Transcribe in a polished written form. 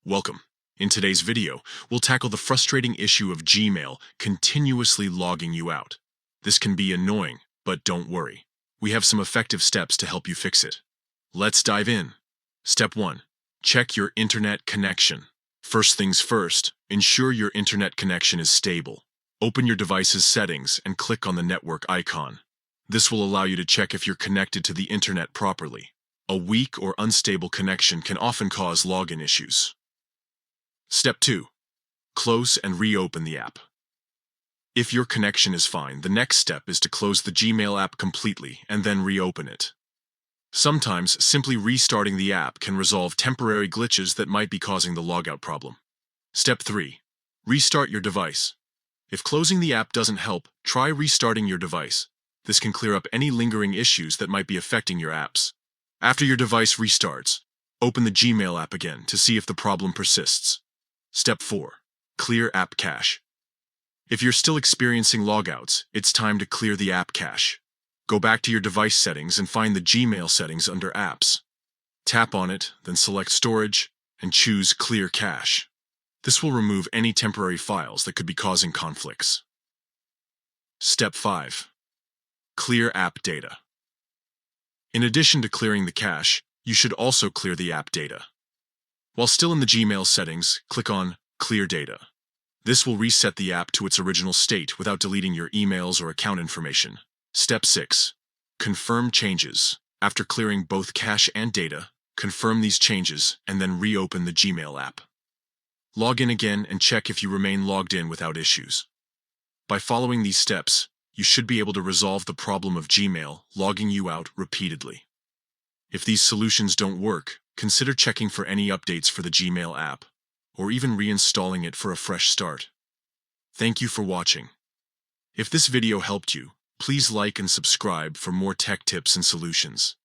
Welcome. In today's video, we'll tackle the frustrating issue of Gmail continuously logging you out. This can be annoying, but don't worry. We have some effective steps to help you fix it. Let's dive in. Step 1. Check your internet connection. First things first, ensure your internet connection is stable. Open your device's settings and click on the network icon. This will allow you to check if you're connected to the internet properly. A weak or unstable connection can often cause login issues. Step 2. Close and reopen the app. If your connection is fine, the next step is to close the Gmail app completely and then reopen it. Sometimes, simply restarting the app can resolve temporary glitches that might be causing the logout problem. Step 3. Restart your device. If closing the app doesn't help, try restarting your device. This can clear up any lingering issues that might be affecting your apps. After your device restarts, open the Gmail app again to see if the problem persists. Step 4. Clear app cache. If you're still experiencing logouts, it's time to clear the app cache. Go back to your device settings and find the Gmail settings under Apps. Tap on it, then select Storage, and choose Clear Cache. This will remove any temporary files that could be causing conflicts. Step 5. Clear app data. In addition to clearing the cache, you should also clear the app data. While still in the Gmail settings, click on Clear Data. This will reset the app to its original state without deleting your emails or account information. Step 6. Confirm changes. After clearing both cache and data, confirm these changes and then reopen the Gmail app. Log in again and check if you remain logged in without issues. By following these steps, you should be able to resolve the problem of Gmail logging you out repeatedly. If these solutions don't work, consider checking for any updates for the Gmail app, or even reinstalling it for a fresh start. Thank you for watching. If this video helped you, please like and subscribe for more tech tips and solutions.